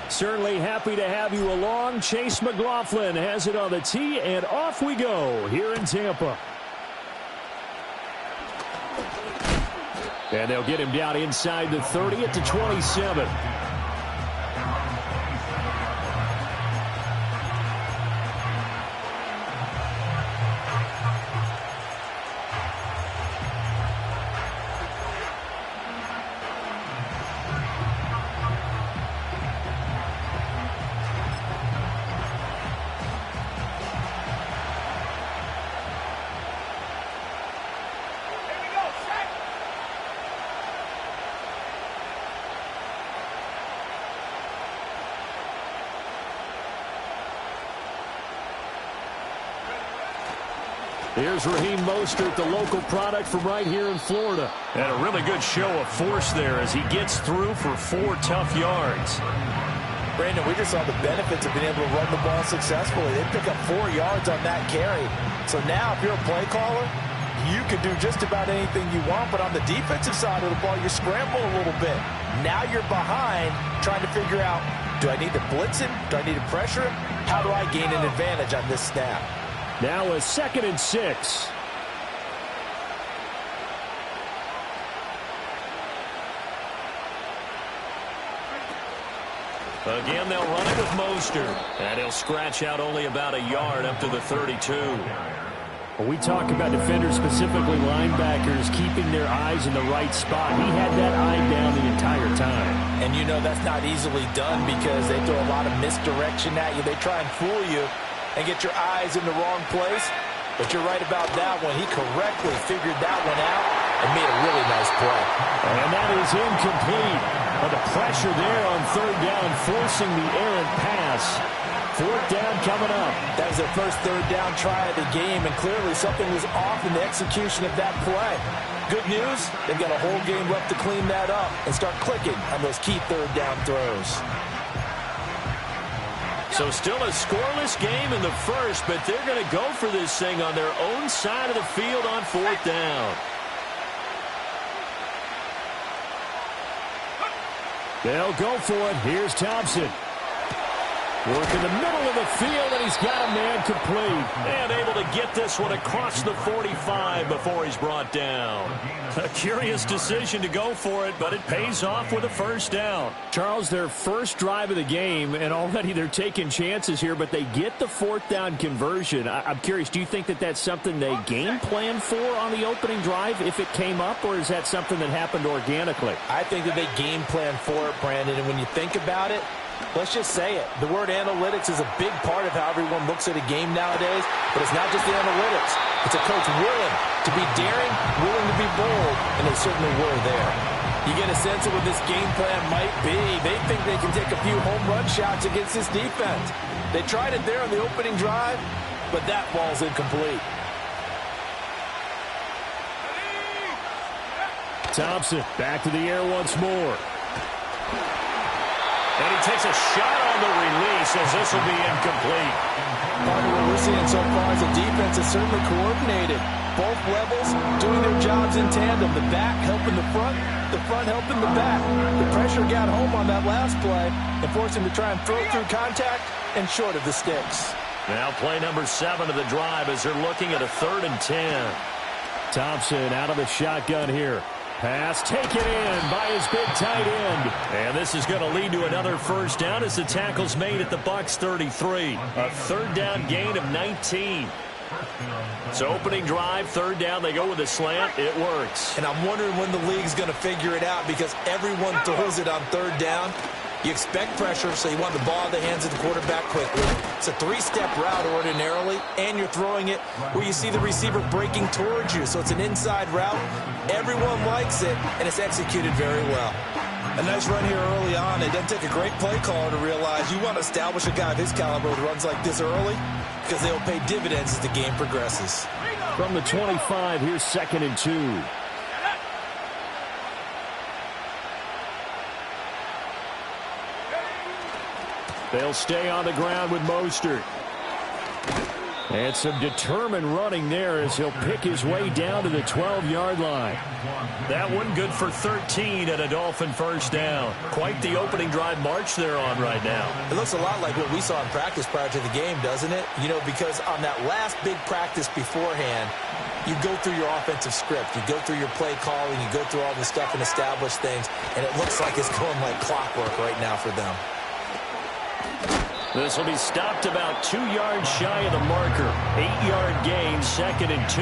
Certainly happy to have you along. Chase McLaughlin has it on the tee, and off we go here in Tampa. And they'll get him down inside the 30 at the 27. Here's Raheem Mostert, the local product from right here in Florida. And a really good show of force there as he gets through for 4 tough yards. Brandon, we just saw the benefits of being able to run the ball successfully. They pick up 4 yards on that carry. So now if you're a play caller, you can do just about anything you want. But on the defensive side of the ball, you scramble a little bit. Now you're behind trying to figure out, do I need to blitz him? Do I need to pressure him? How do I gain an advantage on this snap? Now a 2nd and 6. Again, they'll run it with Mostert. And he'll scratch out only about a yard up to the 32. When we talk about defenders, specifically linebackers, keeping their eyes in the right spot, he had that eye down the entire time. And you know that's not easily done because they throw a lot of misdirection at you. They try and fool you and get your eyes in the wrong place. But you're right about that one. He correctly figured that one out and made a really nice play. And that is incomplete. But the pressure there on 3rd down, forcing the errant pass. 4th down coming up. That was their first 3rd down try of the game, and clearly something was off in the execution of that play. Good news, they've got a whole game left to clean that up and start clicking on those key 3rd down throws. So still a scoreless game in the first, but they're going to go for this thing on their own side of the field on 4th down. They'll go for it. Here's Thompson. Work in the middle of the field, and he's got a man complete. And able to get this one across the 45 before he's brought down. A curious decision to go for it, but it pays off with a 1st down. Charles, their first drive of the game, and already they're taking chances here, but they get the 4th down conversion. I'm curious, do you think that that's something they game plan for on the opening drive if it came up, or is that something that happened organically? I think that they game plan for it, Brandon, and when you think about it, let's just say it. The word analytics is a big part of how everyone looks at a game nowadays, but it's not just the analytics. It's a coach willing to be daring, willing to be bold, and they certainly were there. You get a sense of what this game plan might be. They think they can take a few home run shots against this defense. They tried it there on the opening drive, but that ball's incomplete. Thompson back to the air once more. And he takes a shot on the release as this will be incomplete. Part of what we're seeing so far is the defense is certainly coordinated. Both levels doing their jobs in tandem. The back helping the front helping the back. The pressure got home on that last play and forced him to try and throw through contact and short of the sticks. Now play number 7 of the drive as they're looking at a 3rd and 10. Thompson out of the shotgun here. Pass taken in by his big tight end. And this is going to lead to another 1st down as the tackle's made at the Bucs 33. A 3rd down gain of 19. So opening drive, 3rd down, they go with a slant. It works. And I'm wondering when the league's going to figure it out because everyone throws it on 3rd down. You expect pressure, so you want the ball in the hands of the quarterback quickly. It's a 3-step route ordinarily, and you're throwing it where you see the receiver breaking towards you. So it's an inside route. Everyone likes it, and it's executed very well. A nice run here early on. It doesn't take a great play caller to realize you want to establish a guy of his caliber who runs like this early because they'll pay dividends as the game progresses. From the 25, here's 2nd and 2. They'll stay on the ground with Mostert. And some determined running there as he'll pick his way down to the 12-yard line. That one good for 13 and a Dolphin first down. Quite the opening drive march they're on right now. It looks a lot like what we saw in practice prior to the game, doesn't it? You know, because on that last big practice beforehand, you go through your offensive script. You go through your play calling. You go through all this stuff and establish things. And it looks like it's going like clockwork right now for them. This will be stopped about 2 yards shy of the marker. 8-yard gain, 2nd and 2.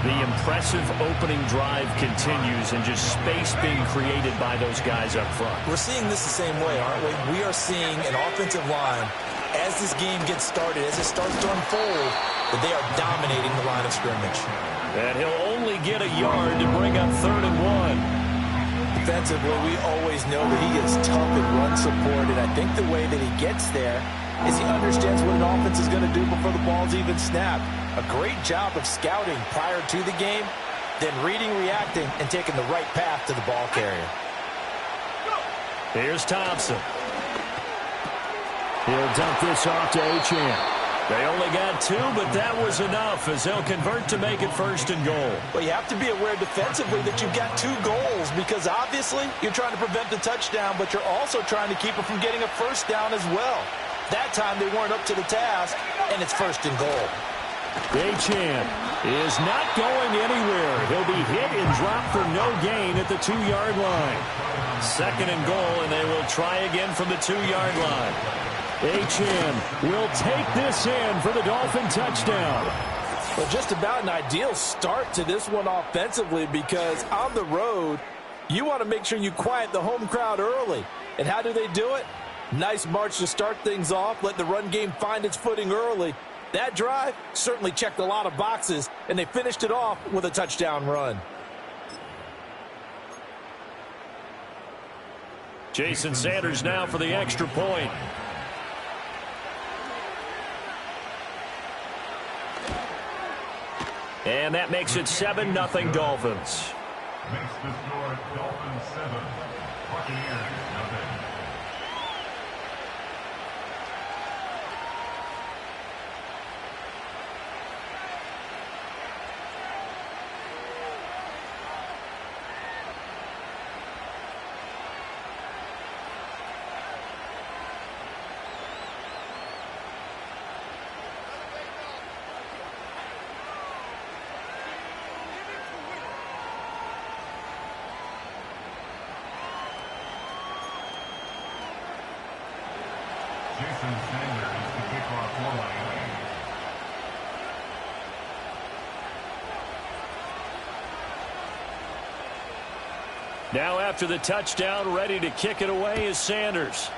The impressive opening drive continues and just space being created by those guys up front. We're seeing this the same way, aren't we? We are seeing an offensive line, as this game gets started, as it starts to unfold, that they are dominating the line of scrimmage. And he'll only get a yard to bring up 3rd and 1. Defensively, we always know that he is tough in run support, and I think the way that he gets there is he understands what an offense is going to do before the ball's even snapped. A great job of scouting prior to the game, then reading, reacting, and taking the right path to the ball carrier. Here's Thompson. He'll dump this off to Achane. They only got 2, but that was enough as they'll convert to make it 1st and goal. Well, you have to be aware defensively that you've got 2 goals because obviously you're trying to prevent the touchdown, but you're also trying to keep it from getting a first down as well. That time they weren't up to the task, and it's 1st and goal. Achane is not going anywhere. He'll be hit and dropped for no gain at the 2-yard line. 2nd and goal, and they will try again from the 2-yard line. Achane will take this in for the Dolphin touchdown. Well, just about an ideal start to this one offensively because on the road, you want to make sure you quiet the home crowd early. And how do they do it? Nice march to start things off, let the run game find its footing early. That drive certainly checked a lot of boxes, and they finished it off with a touchdown run. Jason Sanders now for the extra point. And that makes it 7-0 Dolphins. Makes the score Dolphins 7, Buccaneers 0. Jason Sanders to kick off line. Now after the touchdown, ready to kick it away is Sanders.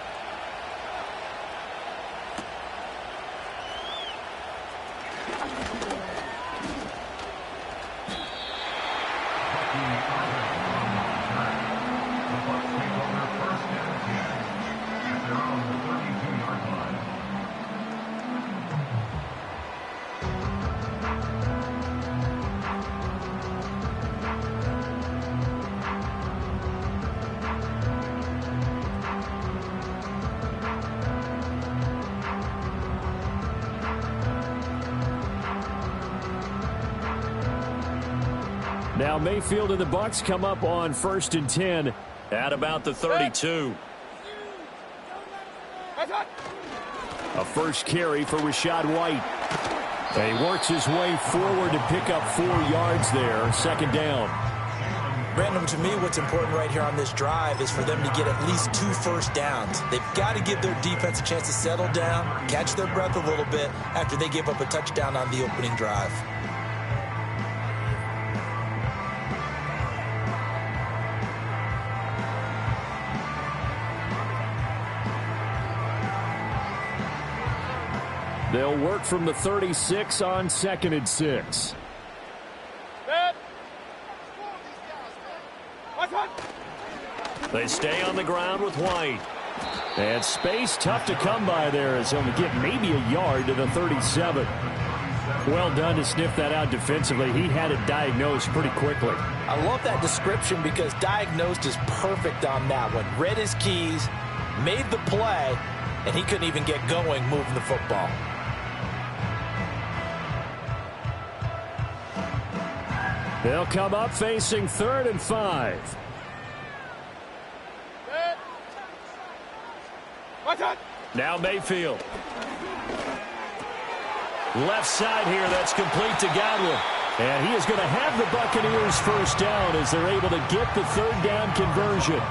Now Mayfield and the Bucs come up on 1st and 10 at about the 32. A first carry for Rachaad White. He works his way forward to pick up 4 yards there. 2nd down. Brandon, to me, what's important right here on this drive is for them to get at least 2 first downs. They've got to give their defense a chance to settle down, catch their breath a little bit after they give up a touchdown on the opening drive. They'll work from the 36 on 2nd and 6. They stay on the ground with White. And space tough to come by there as he'll get maybe a yard to the 37. Well done to sniff that out defensively. He had it diagnosed pretty quickly. I love that description because diagnosed is perfect on that one. Read his keys, made the play, and he couldn't even get going moving the football. They'll come up facing 3rd and 5. Now Mayfield. Left side here, that's complete to Godwin. And he is going to have the Buccaneers first down as they're able to get the 3rd down conversion.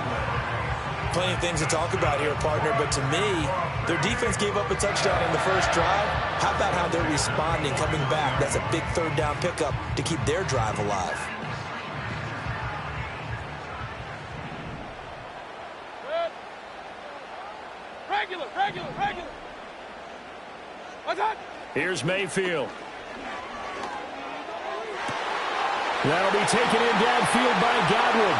Plenty of things to talk about here, partner, but to me, their defense gave up a touchdown on the first drive. How about how they're responding, coming back? That's a big 3rd down pickup to keep their drive alive. Regular. What's that? Here's Mayfield. That'll be taken in downfield by Godwin.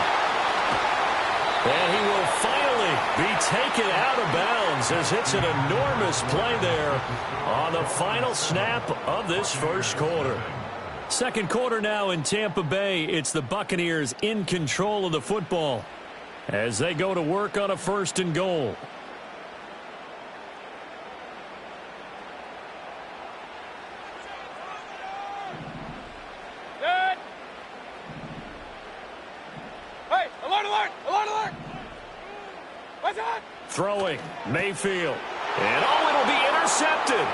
And he will finally be taken out of bounds as it's an enormous play there on the final snap of this first quarter. Second quarter now in Tampa Bay. It's the Buccaneers in control of the football as they go to work on a 1st and goal. Throwing, Mayfield. And it'll be intercepted.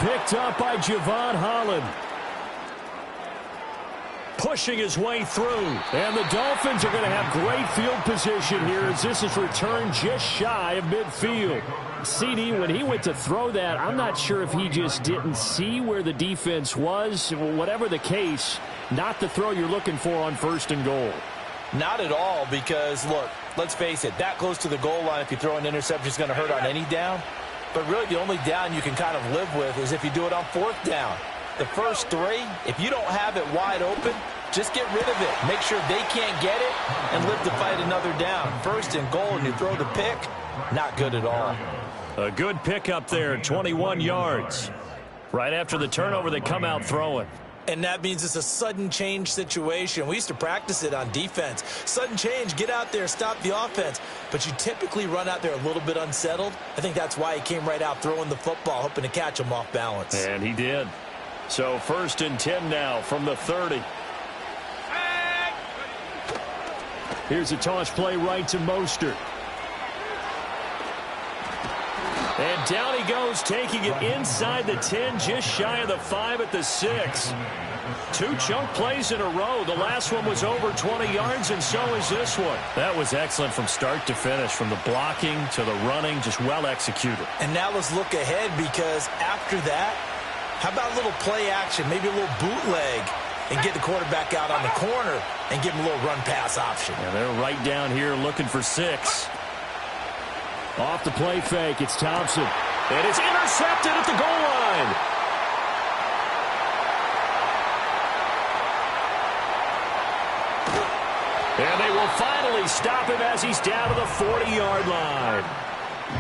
Picked up by Javon Holland. Pushing his way through. And the Dolphins are going to have great field position here as this is returned just shy of midfield. CD, when he went to throw that, I'm not sure if he just didn't see where the defense was. Whatever the case, not the throw you're looking for on 1st and goal. Not at all, because, look, let's face it, that close to the goal line, if you throw an interception, is going to hurt on any down. But really, the only down you can kind of live with is if you do it on 4th down. The first 3, if you don't have it wide open, just get rid of it. Make sure they can't get it and live to fight another down. 1st and goal, and you throw the pick, not good at all. A good pickup there, 21 yards. Right after the turnover, they come out throwing. And that means it's a sudden change situation. We used to practice it on defense. Sudden change, get out there, stop the offense. But you typically run out there a little bit unsettled. I think that's why he came right out throwing the football, hoping to catch him off balance. And he did. So 1st and 10 now from the 30. Here's a toss play right to Mostert. And down he goes, taking it inside the 10, just shy of the 5 at the 6. 2 chunk plays in a row. The last one was over 20 yards, and so is this one. That was excellent from start to finish, from the blocking to the running, just well executed. And now let's look ahead, because after that, how about a little play action, maybe a little bootleg, and get the quarterback out on the corner and give him a little run-pass option. And they're right down here looking for 6. Off the play fake, it's Thompson. And it's intercepted at the goal line. And they will finally stop him as he's down to the 40-yard line.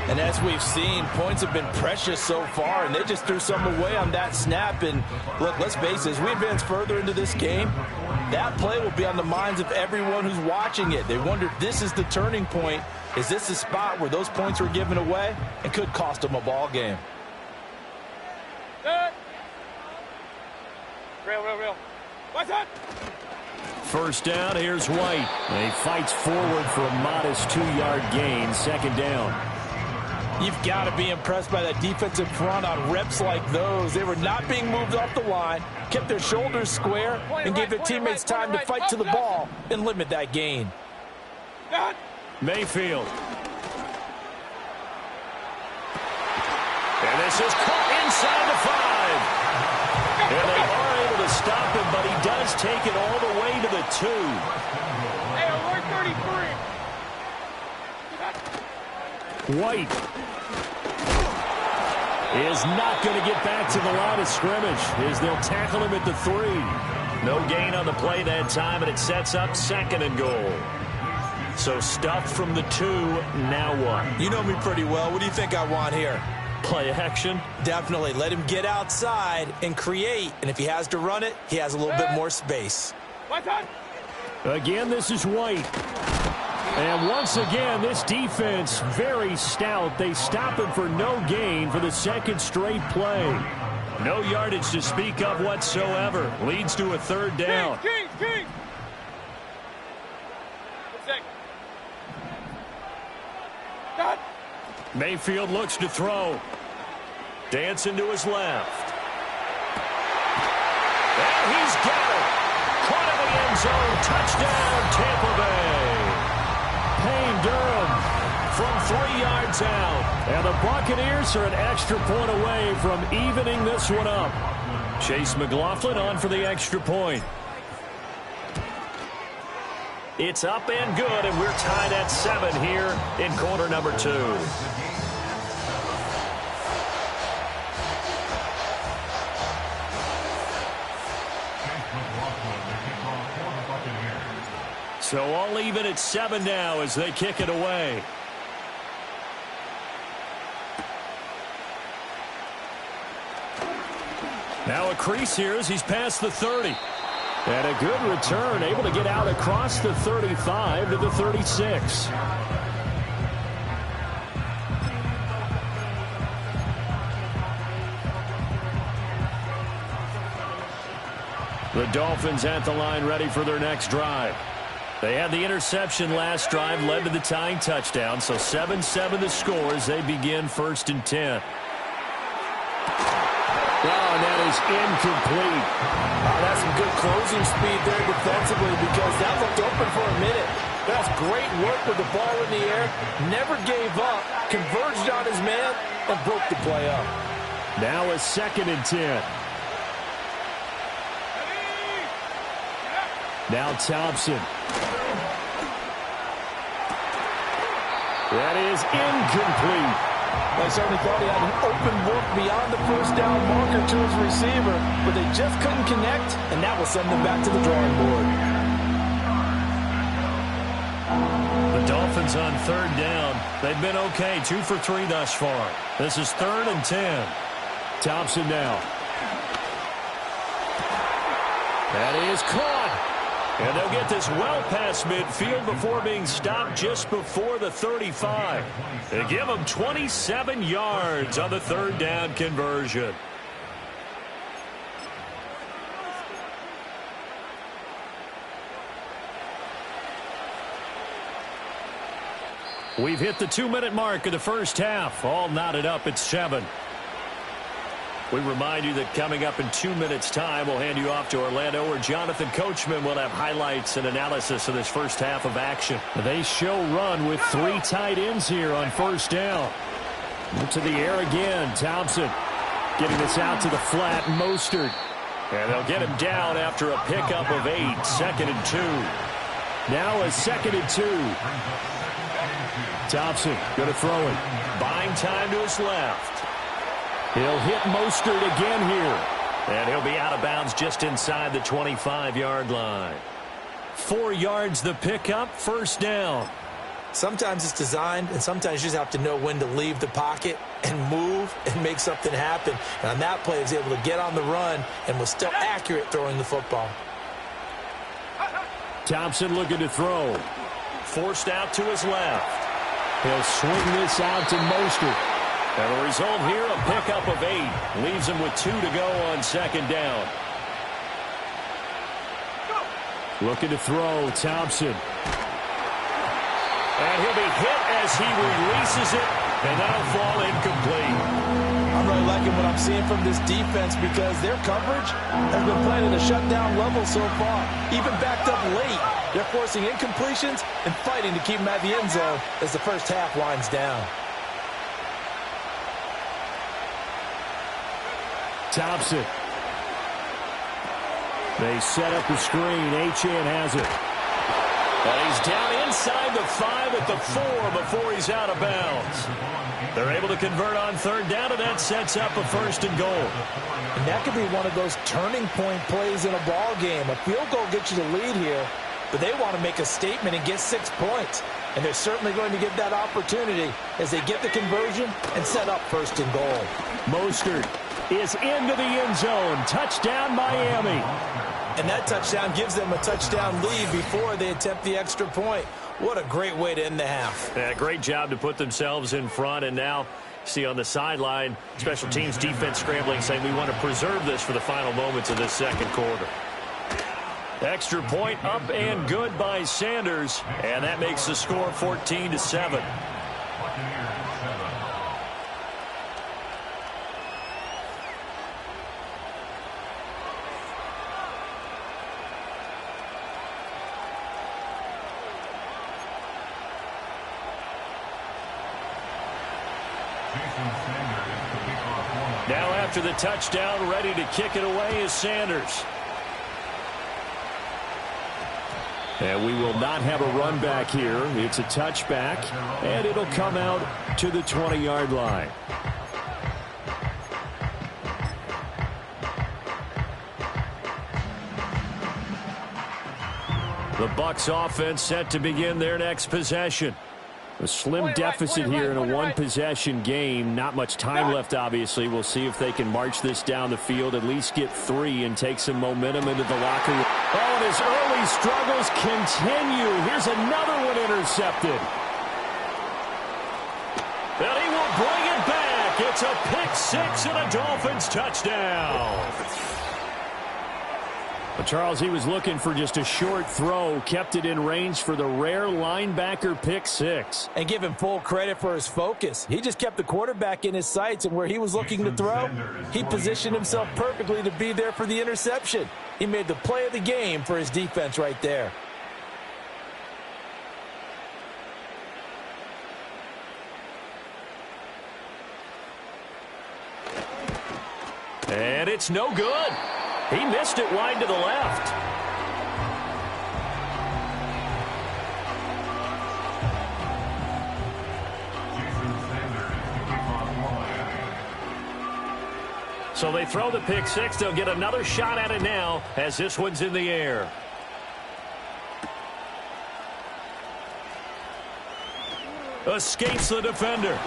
And as we've seen, points have been precious so far, and they just threw some away on that snap. And look, let's face it, as we advance further into this game, that play will be on the minds of everyone who's watching it. They wonder if this is the turning point. Is this the spot where those points were given away and could cost them a ball game? Real. What's that? First down, here's White. And he fights forward for a modest 2-yard gain, 2nd down. You've got to be impressed by that defensive front on reps like those. They were not being moved off the line, kept their shoulders square, and gave their teammates time to fight to the ball and limit that gain. Mayfield. And this is caught inside the 5. And they are able to stop him, but he does take it all the way to the 2. Hey, alert 33. White is not going to get back to the line of scrimmage as they'll tackle him at the 3. No gain on the play that time, and it sets up 2nd and goal. So stuffed from the 2, now what? You know me pretty well. What do you think I want here? Play action? Definitely. Let him get outside and create. And if he has to run it, he has a little bit more space. Again, this is White. And once again, this defense very stout. They stop him for no gain for the 2nd straight play. No yardage to speak of whatsoever. Leads to a 3rd down. King. Mayfield looks to throw. Dancing to his left. And he's got it. Caught in the end zone. Touchdown, Tampa Bay. Payne Durham from 3 yards out. And the Buccaneers are an extra point away from evening this one up. Chase McLaughlin on for the extra point. It's up and good, and we're tied at 7 here in quarter number 2. So all even at 7 now as they kick it away. Now a crease here as he's past the 30. And a good return, able to get out across the 35 to the 36. The Dolphins at the line ready for their next drive. They had the interception last drive, led to the tying touchdown, so 7-7 the score as they begin 1st and 10. Oh, and that is incomplete. Oh, that's some good closing speed there defensively because that looked open for a minute. That's great work with the ball in the air. Never gave up, converged on his man, and broke the play up. Now a 2nd and 10. Now Thompson. That is incomplete. They certainly thought he had an open look beyond the first down marker to his receiver, but they just couldn't connect, and that will send them back to the drawing board. The Dolphins on 3rd down. They've been okay, 2 for 3 thus far. This is 3rd and 10. Thompson now. That is caught. And they'll get this well past midfield before being stopped just before the 35. They give them 27 yards on the 3rd down conversion. We've hit the 2-minute mark of the first half. All knotted up at 7. We remind you that coming up in 2 minutes' time, we'll hand you off to Orlando, where Jonathan Coachman will have highlights and analysis of this first half of action. They show run with 3 tight ends here on 1st down. To the air again, Thompson getting this out to the flat, Mostert. And they'll get him down after a pickup of 8, 2nd and 2. Now a 2nd and 2. Thompson going to throw it. Buying time to his left. He'll hit Mostert again here. And he'll be out of bounds just inside the 25-yard line. 4 yards the pickup, 1st down. Sometimes it's designed, and sometimes you just have to know when to leave the pocket and move and make something happen. And on that play, he was able to get on the run and was still accurate throwing the football. Thompson looking to throw. Forced out to his left. He'll swing this out to Mostert. And the result here, a pickup of 8. Leaves him with 2 to go on 2nd down. Looking to throw, Thompson. And he'll be hit as he releases it, and that'll fall incomplete. I'm really liking what I'm seeing from this defense because their coverage has been playing at a shutdown level so far. Even backed up late, they're forcing incompletions and fighting to keep them at the end zone as the first half winds down. Thompson. They set up the screen. Achane has it. And he's down inside the 5 at the 4 before he's out of bounds. They're able to convert on 3rd down, and that sets up a 1st and goal. And that could be one of those turning point plays in a ball game. A field goal gets you the lead here, but they want to make a statement and get 6 points. And they're certainly going to get that opportunity as they get the conversion and set up 1st and goal. Mostert is into the end zone. Touchdown, Miami. And that touchdown gives them a touchdown lead before they attempt the extra point. What a great way to end the half. Yeah, great job to put themselves in front. And now, see on the sideline, special teams defense scrambling, saying we want to preserve this for the final moments of this 2nd quarter. Extra point up and good by Sanders. And that makes the score 14-7. Buccaneers 7. Now after the touchdown, ready to kick it away is Sanders. And we will not have a run back here. It's a touchback, and it'll come out to the 20-yard line. The Bucs offense set to begin their next possession. A slim deficit here in a one-possession game. Not much time left, obviously. We'll see if they can march this down the field, at least get 3 and take some momentum into the locker room. Oh, and his early struggles continue. Here's another one intercepted. And he will bring it back. It's a pick 6 and a Dolphins touchdown. But Charles, he was looking for just a short throw, kept it in range for the rare linebacker pick 6. And give him full credit for his focus. He just kept the quarterback in his sights, and where he was looking to throw, he positioned himself perfectly to be there for the interception. He made the play of the game for his defense right there. And it's no good. He missed it wide to the left. So they throw the pick 6. They'll get another shot at it now as this one's in the air. Escapes the defender.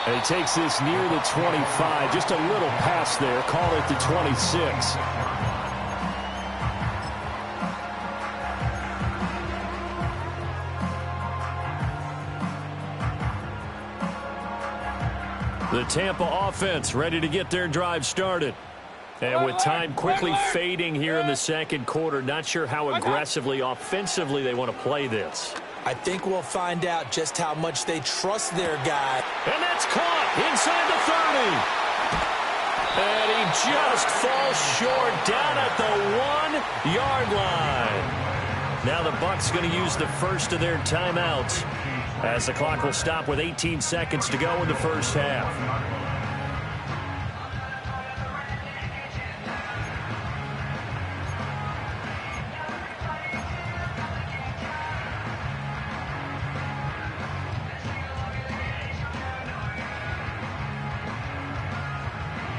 And he takes this near the 25. Just a little pass there. Call it the 26. The Tampa offense ready to get their drive started. And with time quickly fading here in the second quarter, not sure how aggressively, offensively they want to play this. I think we'll find out just how much they trust their guy. And that's caught inside the 30. And he just falls short down at the 1-yard line. Now the Bucs going to use the first of their timeouts as the clock will stop with 18 seconds to go in the first half.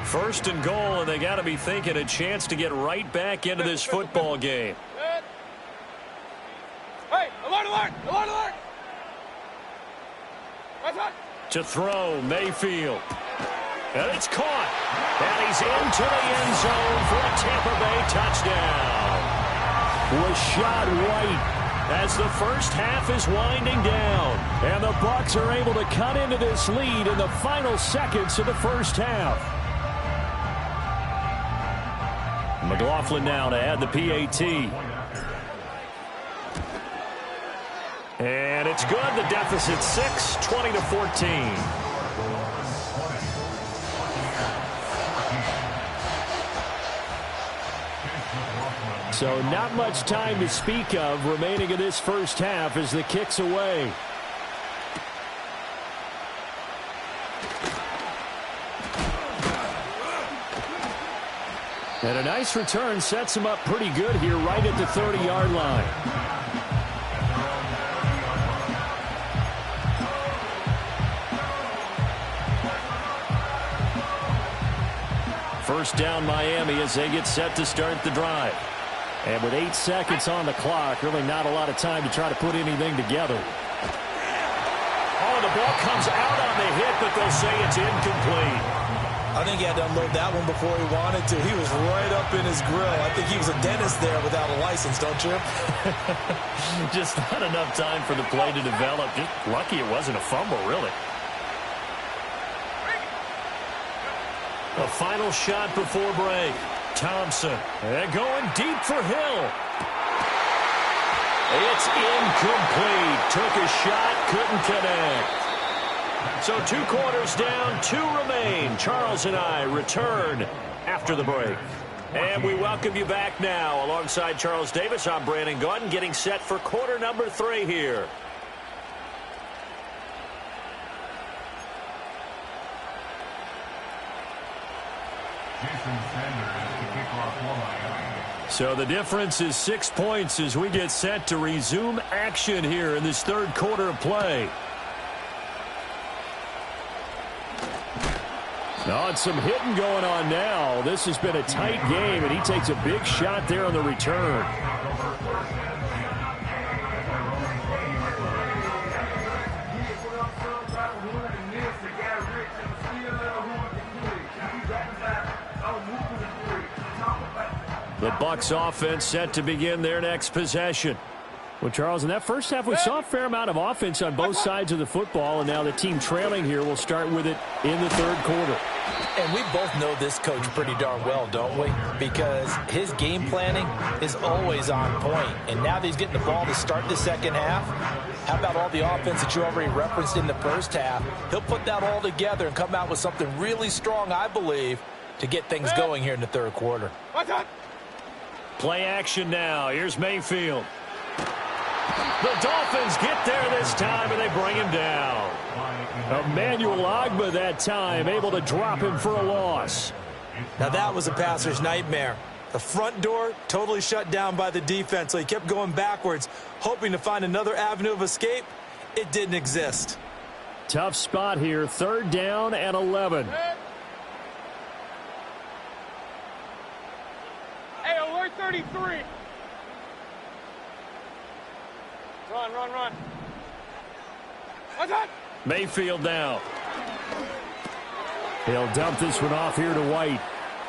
First and goal, and they got to be thinking a chance to get right back into this football game. Hey, alert, alert, alert, alert! To throw, Mayfield. And it's caught. And he's into the end zone for a Tampa Bay touchdown. Rachaad White as the first half is winding down. And the Bucs are able to cut into this lead in the final seconds of the first half. McLaughlin now to add the PAT. And it's good. The deficit 6, 20-14. So not much time to speak of remaining in this first half as the kick's away. And a nice return sets him up pretty good here right at the 30-yard line. First down Miami as they get set to start the drive. And with 8 seconds on the clock, really not a lot of time to try to put anything together. Oh, the ball comes out on the hit, but they'll say it's incomplete. I think he had to unload that one before he wanted to. He was right up in his grill. I think he was a dentist there without a license, don't you? Just not enough time for the play to develop. Just lucky it wasn't a fumble, really. A final shot before break. Thompson. And going deep for Hill. It's incomplete. Took a shot, couldn't connect. So 2 quarters down, 2 remain. Charles and I return after the break. And we welcome you back now. Alongside Charles Davis, I'm Brandon Gaudin, getting set for quarter number 3 here. So the difference is 6 points as we get set to resume action here in this 3rd quarter of play. Oh, and some hitting going on now. This has been a tight game, and he takes a big shot there on the return. The Bucs offense set to begin their next possession. Well, Charles, in that first half, we saw a fair amount of offense on both sides of the football, and now the team trailing here will start with it in the 3rd quarter. And we both know this coach pretty darn well, don't we? Because his game planning is always on point. And now that he's getting the ball to start the second half, how about all the offense that you already referenced in the first half? He'll put that all together and come out with something really strong, I believe, to get things going here in the 3rd quarter. Play action now. Here's Mayfield. The Dolphins get there this time, and they bring him down. Emmanuel Ogbah that time, able to drop him for a loss. Now that was a passer's nightmare. The front door totally shut down by the defense, so he kept going backwards, hoping to find another avenue of escape. It didn't exist. Tough spot here, 3rd down and 11. Hey, alert 33. Run. What's that? Mayfield now. He'll dump this one off here to White.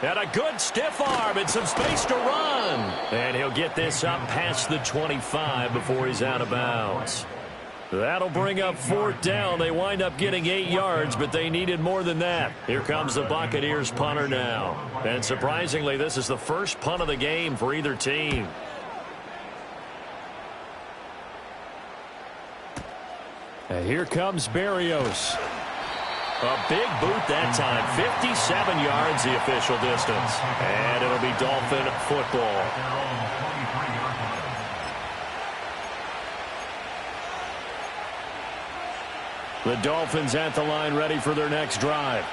And a good stiff arm and some space to run. And he'll get this up past the 25 before he's out of bounds. That'll bring up 4th down. They wind up getting 8 yards, but they needed more than that. Here comes the Buccaneers punter now. And surprisingly, this is the first punt of the game for either team. And here comes Berrios. A big boot that time. 57 yards the official distance. And it'll be Dolphin football. The Dolphins at the line ready for their next drive.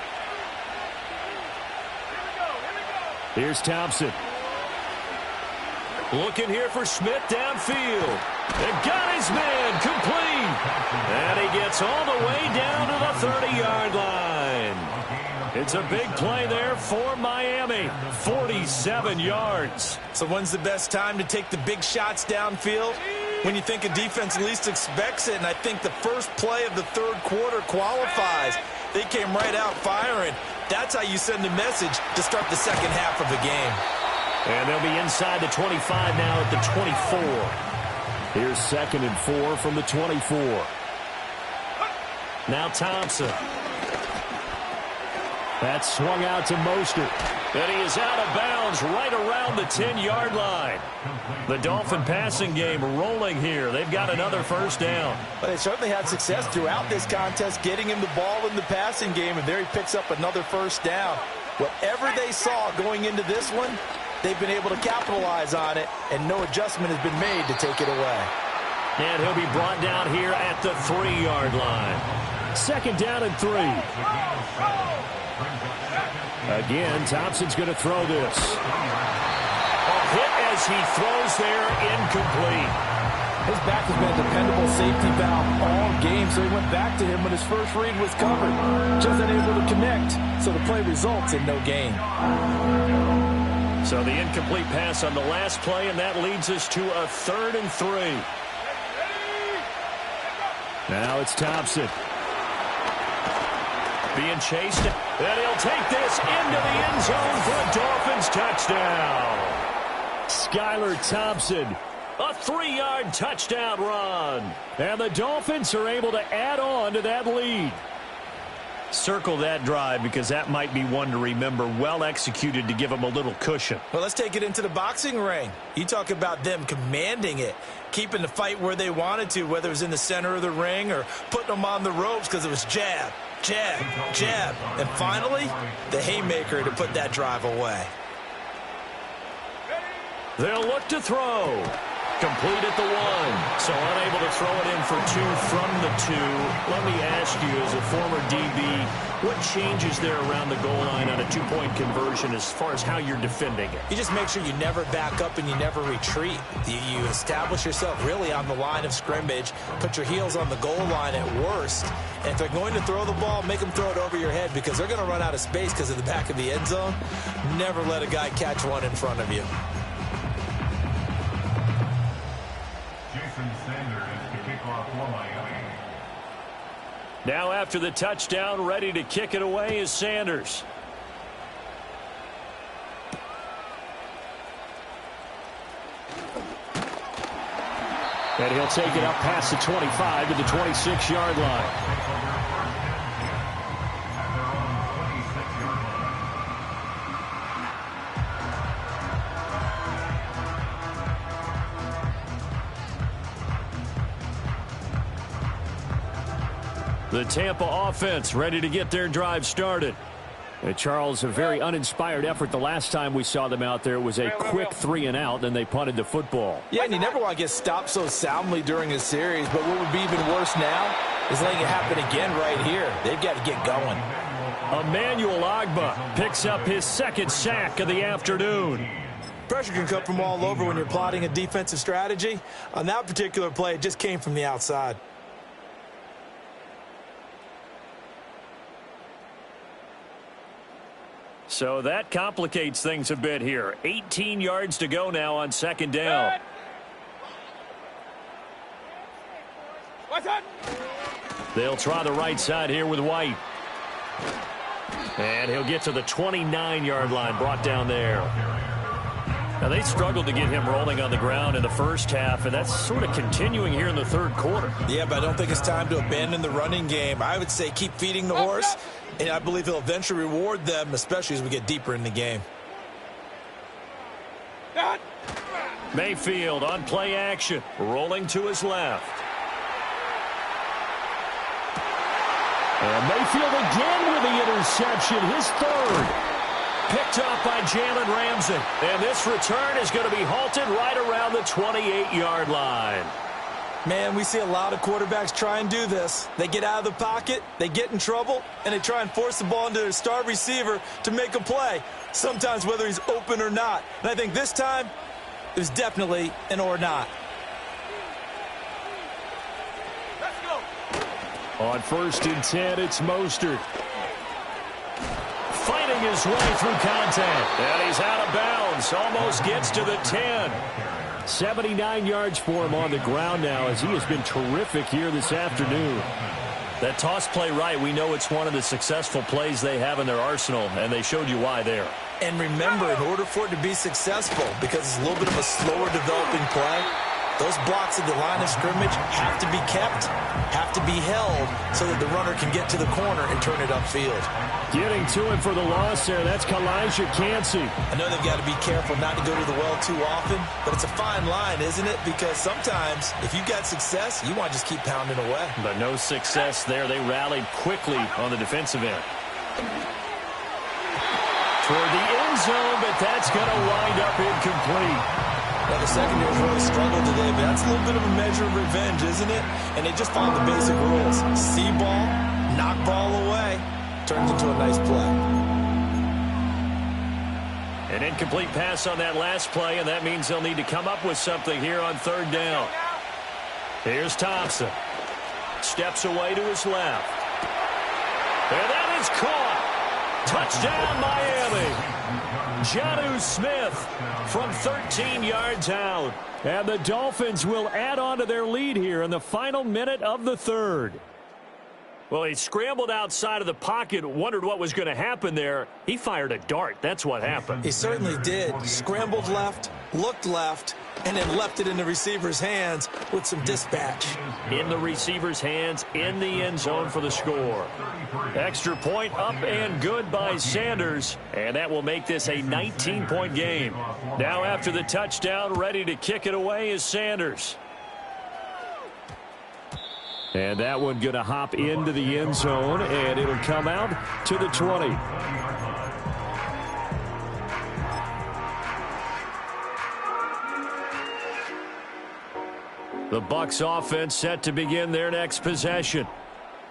Here's Thompson. Looking here for Smith downfield. And got his man complete. And he gets all the way down to the 30-yard line. It's a big play there for Miami. 47 yards. So when's the best time to take the big shots downfield? When you think a defense least expects it, and I think the first play of the 3rd quarter qualifies. They came right out firing. That's how you send a message to start the second half of the game. And they'll be inside the 25 now at the 24. Here's 2nd and 4 from the 24. Now Thompson. That's swung out to Mostert. And he is out of bounds right around the 10-yard line. The Dolphin passing game rolling here. They've got another 1st down. But they certainly had success throughout this contest, getting him the ball in the passing game, and there he picks up another 1st down. Whatever they saw going into this one, they've been able to capitalize on it, and no adjustment has been made to take it away. And he'll be brought down here at the 3-yard line. 2nd down and 3. Again, Thompson's going to throw this. A hit as he throws there, incomplete. His back has been a dependable safety valve all game, so he went back to him when his first read was covered. Just unable to connect, so the play results in no gain. So the incomplete pass on the last play, and that leads us to a 3rd and 3. Now it's Thompson. Being chased, and he'll take this into the end zone for a Dolphins touchdown. Skylar Thompson, a 3-yard touchdown run. And the Dolphins are able to add on to that lead. Circle that drive because that might be one to remember. Well executed to give them a little cushion. Well, let's take it into the boxing ring. You talk about them commanding it, keeping the fight where they wanted to, whether it was in the center of the ring or putting them on the ropes because it was jab, jab, jab. And finally, the haymaker to put that drive away. They'll look to throw. Complete at the 1. So unable to throw it in for 2 from the 2. Let me ask you, as a former DB, what changes there around the goal line on a 2-point conversion as far as how you're defending it? You just make sure you never back up and you never retreat. You establish yourself really on the line of scrimmage, put your heels on the goal line at worst, and if they're going to throw the ball, make them throw it over your head because they're going to run out of space because of the back of the end zone. Never let a guy catch one in front of you. Now after the touchdown, ready to kick it away is Sanders. And he'll take it up past the 25 to the 26-yard line. The Tampa offense ready to get their drive started. And Charles, a very uninspired effort the last time we saw them out there. It was a quick 3 and out, and they punted the football. Yeah, and you never want to get stopped so soundly during a series, but what would be even worse now is letting it happen again right here. They've got to get going. Emmanuel Ogbah picks up his 2nd sack of the afternoon. Pressure can come from all over when you're plotting a defensive strategy. On that particular play, it just came from the outside. So that complicates things a bit here. 18 yards to go now on 2nd down. They'll try the right side here with White. And he'll get to the 29-yard line, brought down there. Now, they struggled to get him rolling on the ground in the first half, and that's sort of continuing here in the 3rd quarter. Yeah, but I don't think it's time to abandon the running game. I would say keep feeding the horse, and I believe he'll eventually reward them, especially as we get deeper in the game. Mayfield on play action, rolling to his left. And Mayfield again with the interception, his 3rd. Picked off by Jalen Ramsey. And this return is going to be halted right around the 28-yard line. Man, we see a lot of quarterbacks try and do this. They get out of the pocket, they get in trouble, and they try and force the ball into their star receiver to make a play, sometimes whether he's open or not. And I think this time, it was definitely an or not. Let's go. On 1st and 10, it's Mostert. Fighting his way through contact. And he's out of bounds. Almost gets to the 10. 79 yards for him on the ground now as he has been terrific here this afternoon. That toss play right, we know it's one of the successful plays they have in their arsenal, and they showed you why there. And remember, in order for it to be successful, because it's a little bit of a slower developing play, those blocks at the line of scrimmage have to be kept, have to be held, so that the runner can get to the corner and turn it upfield. Getting to him for the loss there, that's Kalijah Kancey. I know they've got to be careful not to go to the well too often, but it's a fine line, isn't it? Because sometimes, if you've got success, you want to just keep pounding away. But no success there. They rallied quickly on the defensive end. Toward the end zone, but that's going to wind up incomplete. Well, the secondary's really struggled today, but that's a little bit of a measure of revenge, isn't it? And they just followed the basic rules. See ball, knock ball away, turns into a nice play. An incomplete pass on that last play, and that means they'll need to come up with something here on 3rd down. Here's Thompson. Steps away to his left. And that is caught. Touchdown, Miami. Jonnu Smith from 13 yards out. And the Dolphins will add on to their lead here in the final minute of the 3rd. Well, he scrambled outside of the pocket, wondered what was going to happen there. He fired a dart. That's what happened. He certainly did. Scrambled left, looked left, and then left it in the receiver's hands with some dispatch. In the receiver's hands, in the end zone for the score. Extra point up and good by Sanders, and that will make this a 19-point game. Now after the touchdown, ready to kick it away is Sanders. And that one going to hop into the end zone, and it'll come out to the 20. The Bucs offense set to begin their next possession.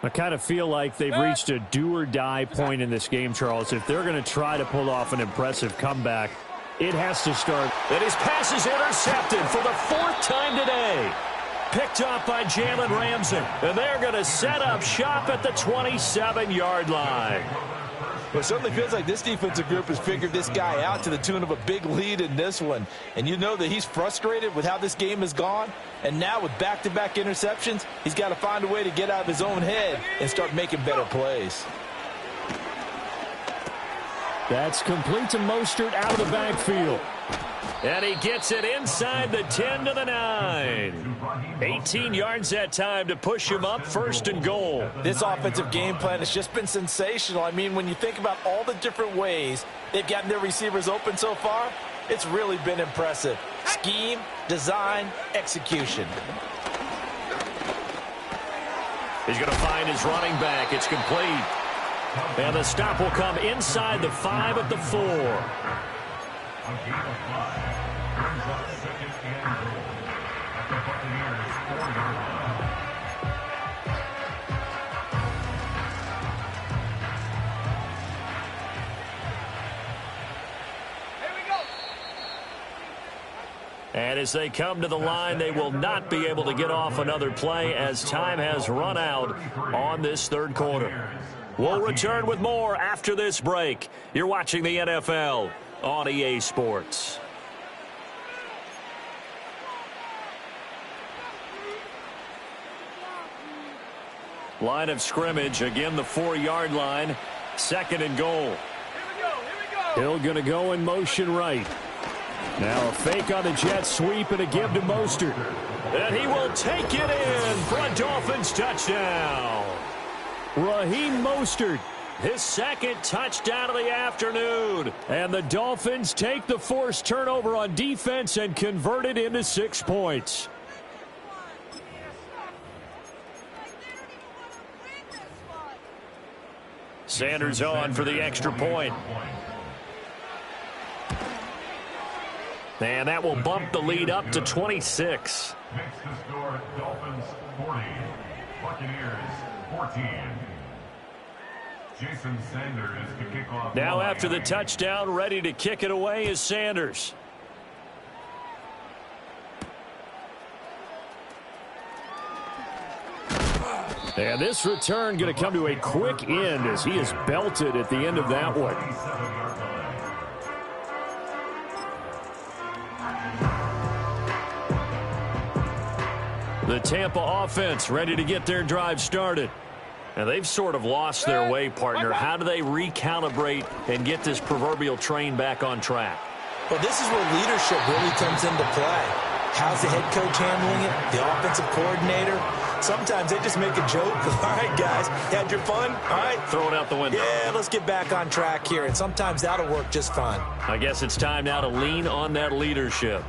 I kind of feel like they've reached a do-or-die point in this game, Charles. If they're going to try to pull off an impressive comeback, it has to start. And his pass is intercepted for the 4th time today. Picked up by Jalen Ramsey. And they're going to set up shop at the 27-yard line. Well, it certainly feels like this defensive group has figured this guy out to the tune of a big lead in this one. And you know that he's frustrated with how this game has gone. And now with back-to-back interceptions, he's got to find a way to get out of his own head and start making better plays. That's complete to Mostert out of the backfield. And he gets it inside the 10 to the 9. 18 yards that time to push him up, 1st and goal. This offensive game plan has just been sensational. I mean, when you think about all the different ways they've gotten their receivers open so far, it's really been impressive. Scheme, design, execution. He's going to find his running back. It's complete. And the stop will come inside the 5 at the 4. A gain of 5 brings up 2nd and goal at the Buccaneers 4-yard line. Here we go. And as they come to the line, they will not be able to get off another play as time has run out on this 3rd quarter. We'll return with more after this break. You're watching the NFL on EA Sports. Line of scrimmage, again the 4-yard line, 2nd and goal. Here we go. Hill going to go in motion right. Now a fake on the jet sweep and a give to Mostert. And he will take it in for a Dolphins touchdown. Raheem Mostert, his 2nd touchdown of the afternoon. And the Dolphins take the forced turnover on defense and convert it into 6 points. Sanders on for the extra point. And that will bump the lead up to 26. Makes the score Dolphins 40, Buccaneers 14. Jason Sanders to kick off. Now after the touchdown, ready to kick it away is Sanders. And this return going to come to a quick end as he is belted at the end of that one. The Tampa offense ready to get their drive started. And they've sort of lost their way, partner. How do they recalibrate and get this proverbial train back on track? Well, this is where leadership really comes into play. How's the head coach handling it? The offensive coordinator? Sometimes they just make a joke. All right, guys, had your fun? All right. Throw it out the window. Yeah, let's get back on track here. And sometimes that'll work just fine. I guess it's time now to lean on that leadership.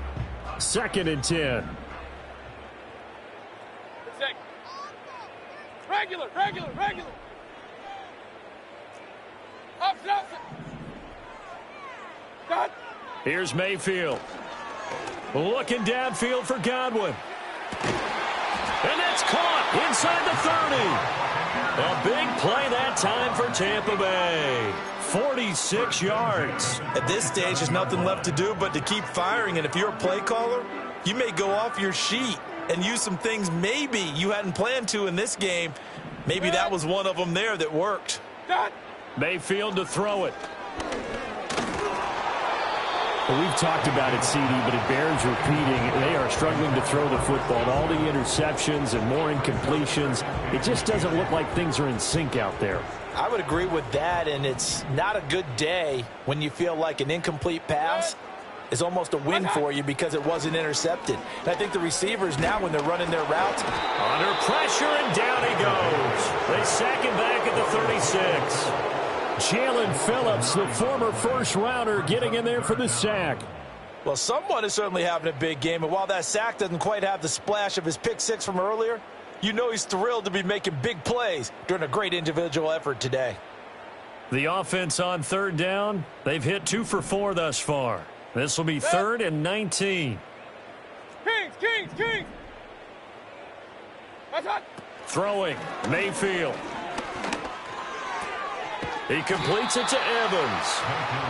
2nd and 10. Regular. Up. Done. Here's Mayfield. Looking downfield for Godwin. And that's caught inside the 30. A big play that time for Tampa Bay. 46 yards. At this stage, there's nothing left to do but to keep firing. And if you're a play caller, you may go off your sheet and use some things maybe you hadn't planned to in this game. Maybe that was one of them there that worked. Done. Mayfield to throw it. Well, we've talked about it, CD, but it bears repeating. They are struggling to throw the football. All the interceptions and more incompletions. It just doesn't look like things are in sync out there. I would agree with that, and it's not a good day when you feel like an incomplete pass is almost a win for you because it wasn't intercepted. And I think the receivers now, when they're running their routes, under pressure, and down he goes. They sack him back at the 36. Jalen Phillips, the former first-rounder, getting in there for the sack. well, someone is certainly having a big game, and while that sack doesn't quite have the splash of his pick six from earlier, you know he's thrilled to be making big plays during a great individual effort today. The offense on third down, they've hit 2 for 4 thus far. This will be 3rd and 19. Kings. That's hot. Throwing, Mayfield. He completes it to Evans.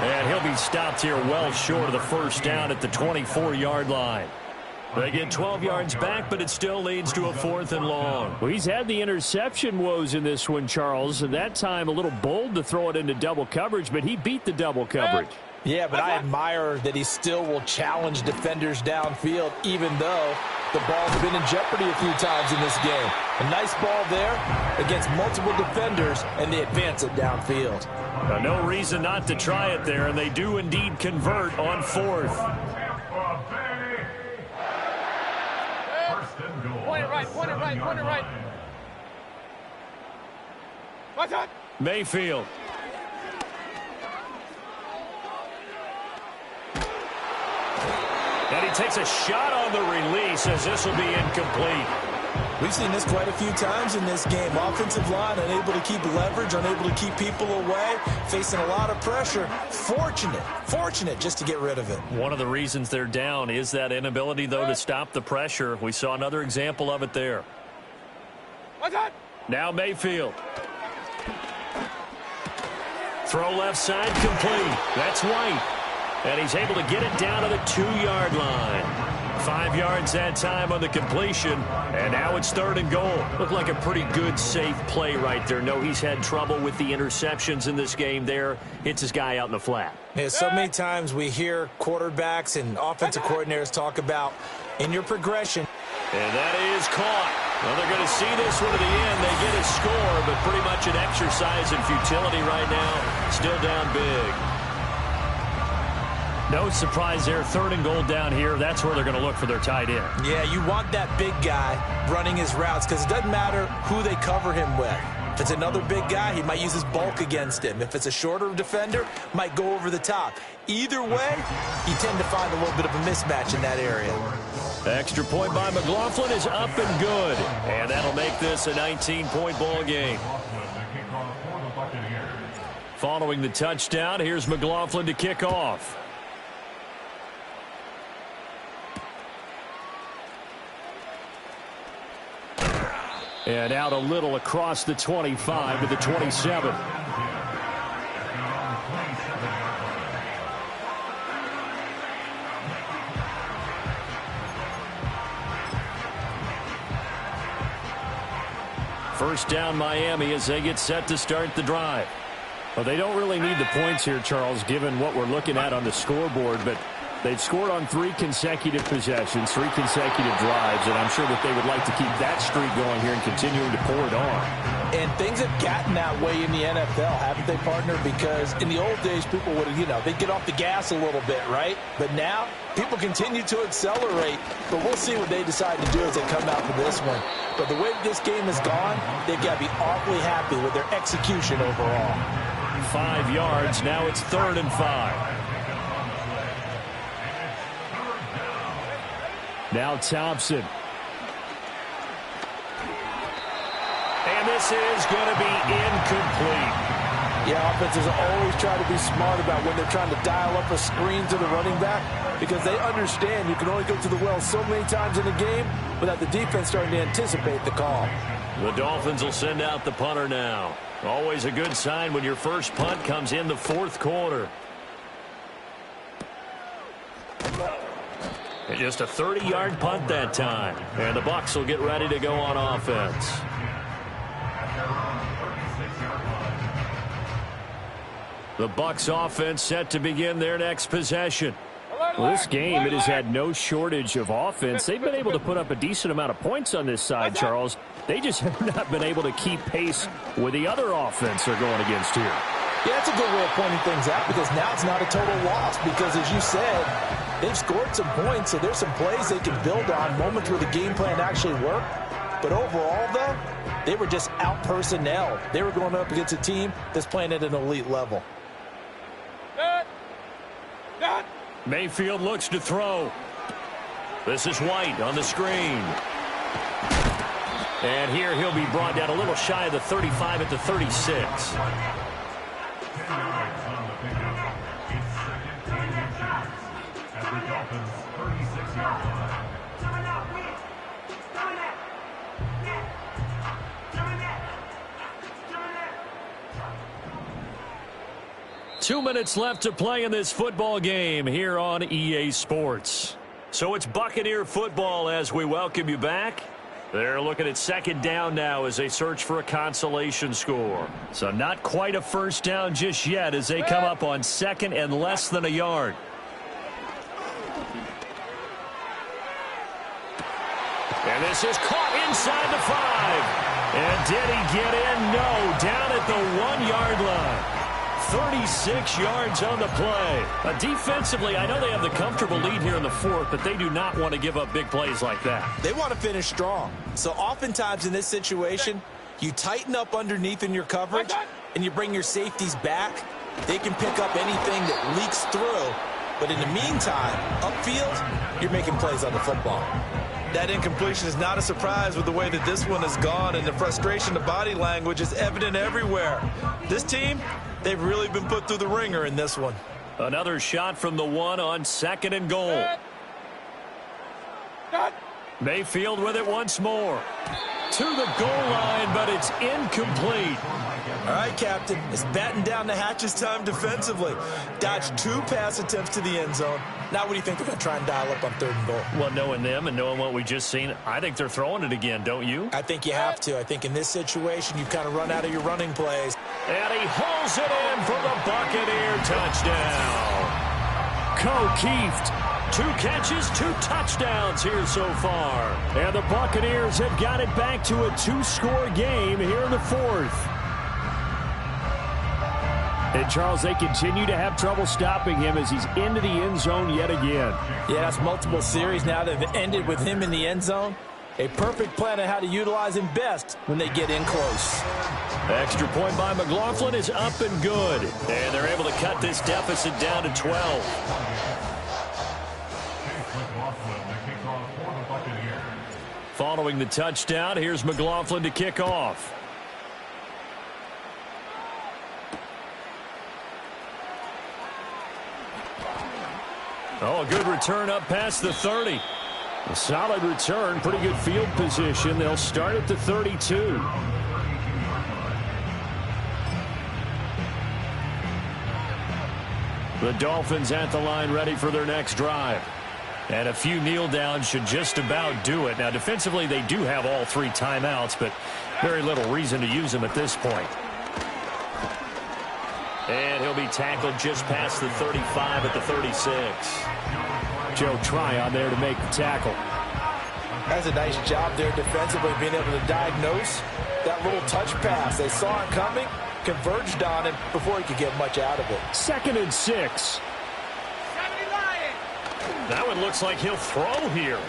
And he'll be stopped here well short of the first down at the 24-yard line. They get 12 yards back, but it still leads to a 4th and long. Well, he's had the interception woes in this one, Charles. And that time a little bold to throw it into double coverage, but he beat the double coverage. Yeah, but I admire that he still will challenge defenders downfield, even though the ball's been in jeopardy a few times in this game. A nice ball there against multiple defenders, and they advance it downfield. No reason not to try it there, and they do indeed convert on 4th. Point it right. What's up? Mayfield. And he takes a shot on the release as this will be incomplete. We've seen this quite a few times in this game. Offensive line unable to keep leverage, unable to keep people away, facing a lot of pressure. Fortunate just to get rid of it. One of the reasons they're down is that inability, though, to stop the pressure. We saw another example of it there. What's up? Now Mayfield. Throw left side complete. That's White. And he's able to get it down to the 2-yard line. 5 yards that time on the completion. And now it's 3rd and goal. Looked like a pretty good, safe play right there. No, he's had trouble with the interceptions in this game there. Hits his guy out in the flat. Yeah, so many times we hear quarterbacks and offensive coordinators talk about in your progression. And that is caught. Well, they're going to see this one to the end. They get a score, but pretty much an exercise in futility right now. Still down big. No surprise there. 3rd and goal down here. That's where they're going to look for their tight end. Yeah, you want that big guy running his routes because it doesn't matter who they cover him with. If it's another big guy, he might use his bulk against him. If it's a shorter defender, might go over the top. Either way, you tend to find a little bit of a mismatch in that area. Extra point by McLaughlin is up and good. And that'll make this a 19-point ball game. Following the touchdown, here's McLaughlin to kick off. And out a little across the 25 to the 27. First down Miami as they get set to start the drive. Well, they don't really need the points here, Charles, given what we're looking at on the scoreboard, but they've scored on 3 consecutive possessions, 3 consecutive drives, and I'm sure that they would like to keep that streak going here and continuing to pour it on. And things have gotten that way in the NFL, haven't they, partner? Because in the old days, people would, they'd get off the gas a little bit, right? But now, people continue to accelerate, but we'll see what they decide to do as they come out for this one. But the way this game has gone, they've got to be awfully happy with their execution overall. 5 yards, now it's 3rd and 5. Now Thompson. And this is going to be incomplete. Yeah, offenses always try to be smart about when they're trying to dial up a screen to the running back because they understand you can only go to the well so many times in a game without the defense starting to anticipate the call. The Dolphins will send out the punter now. Always a good sign when your first punt comes in the 4th quarter. And just a 30-yard punt that time. And the Bucs will get ready to go on offense. The Bucs offense set to begin their next possession. Well, this game, it has had no shortage of offense. They've been able to put up a decent amount of points on this side, Charles. They just have not been able to keep pace with the other offense they're going against here. Yeah, that's a good way of pointing things out because now it's not a total loss because, as you said, they've scored some points, so there's some plays they can build on, moments where the game plan actually worked. But overall, though, they were just out-personnel. They were going up against a team that's playing at an elite level. Mayfield looks to throw. This is White on the screen. And here he'll be brought down a little shy of the 35 at the 36. At the Dolphins' 36-yard line. 2 minutes left to play in this football game here on EA Sports. So it's Buccaneer football as we welcome you back. They're looking at second down now as they search for a consolation score. So not quite a first down just yet as they come up on second and less than a yard. And this is caught inside the 5. And did he get in? No, down at the 1-yard line. 36 yards on the play. Defensively, I know they have the comfortable lead here in the fourth, but they do not want to give up big plays like that. They want to finish strong. So oftentimes in this situation, you tighten up underneath in your coverage, and you bring your safeties back. They can pick up anything that leaks through. But in the meantime, upfield, you're making plays on the football. That incompletion is not a surprise with the way that this one has gone, and the frustration, the body language is evident everywhere. This team, they've really been put through the ringer in this one. Another shot from the 1 on second and goal. Mayfield with it once more. To the goal line, but it's incomplete. All right, Captain, it's batten down the hatches time defensively. Dodged 2 pass attempts to the end zone. Now what do you think they're going to try and dial up on third and goal? Well, knowing them and knowing what we just seen, I think they're throwing it again, don't you? I think you have to. I think in this situation, you kind of run out of your running plays. And he hauls it in for the Buccaneer touchdown. O'Keefe. 2 catches, 2 touchdowns here so far. And the Buccaneers have got it back to a 2-score game here in the fourth. And, Charles, they continue to have trouble stopping him as he's into the end zone yet again. Yeah, that's multiple series now that have ended with him in the end zone. A perfect plan on how to utilize him best when they get in close. Extra point by McLaughlin is up and good. And they're able to cut this deficit down to 12. Following the touchdown, here's McLaughlin to kick off. Oh, a good return up past the 30. A solid return, pretty good field position. They'll start at the 32. The Dolphins at the line ready for their next drive. And a few kneel downs should just about do it. Now, defensively, they do have all 3 timeouts, but very little reason to use them at this point. And he'll be tackled just past the 35 at the 36. Joe Tryon there to make the tackle. That's a nice job there defensively, being able to diagnose that little touch pass. They saw it coming, converged on it before he could get much out of it. 2nd and 6. That one looks like he'll throw here.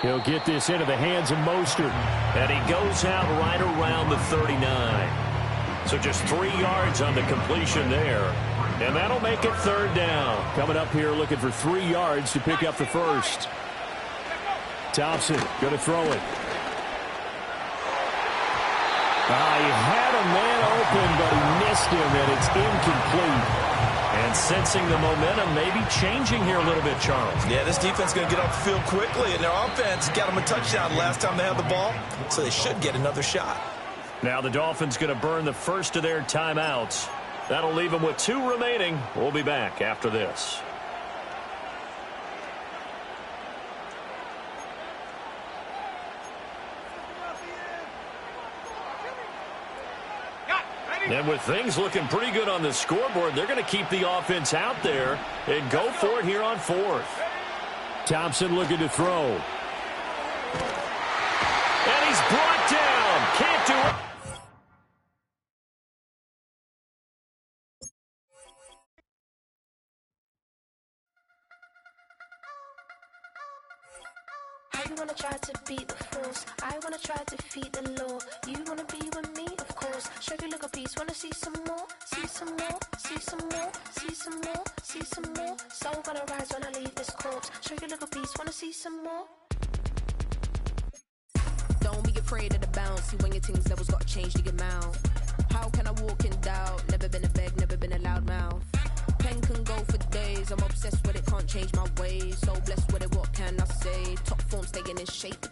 He'll get this into the hands of Mostert. And he goes out right around the 39. So just 3 yards on the completion there. And that'll make it 3rd down. Coming up here looking for 3 yards to pick up the first. Thompson going to throw it. He had a man open, but he missed him, and it's incomplete. And sensing the momentum maybe changing here a little bit, Charles. Yeah, this defense is going to get off the field quickly, and their offense got them a touchdown last time they had the ball, so they should get another shot. Now the Dolphins going to burn the first of their timeouts. That'll leave them with 2 remaining. We'll be back after this. Got, ready? And with things looking pretty good on the scoreboard, they're going to keep the offense out there and go for it here on fourth. Thompson looking to throw. And he's brought down. Can't do it. You wanna try to beat the force, I wanna try to defeat the law. You wanna be with me, of course. Show you look a piece, wanna see some more, see some more, see some more, see some more, see some more. Soul gonna rise when I leave this corpse. Show you look a piece, wanna see some more. Don't be afraid of the bounce. See when your things levels got changed to your mouth. How can I walk in doubt? Never been a beg, never been a loud mouth. Pen can go for days. I'm obsessed with it, can't change my ways. So blessed with it, what can I say? Top form staying in shape.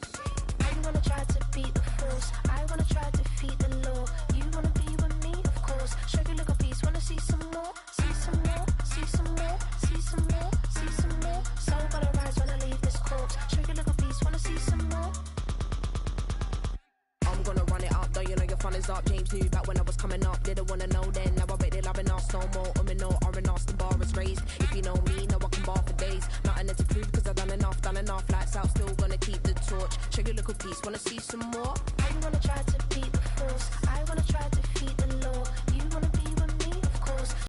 You wanna try to beat the force, I wanna try to defeat the law. You wanna be with me, of course. Show you look a piece, wanna see some more, see some more, see some more, see some more, see some more. Soul gonna rise when I leave this corpse. Show you look a piece, wanna see some more. I'm gonna run it up, though you know your fun is up. James knew back when I was coming up, didn't wanna know then. Now I bet they're loving us no more. No R&R's, the bar is raised. If you know me, now I can bar for days. Nothing to prove because I've done enough. Lights out, still gonna keep the torch. Show you a little piece, wanna see some more? You wanna try to beat the force, I wanna try to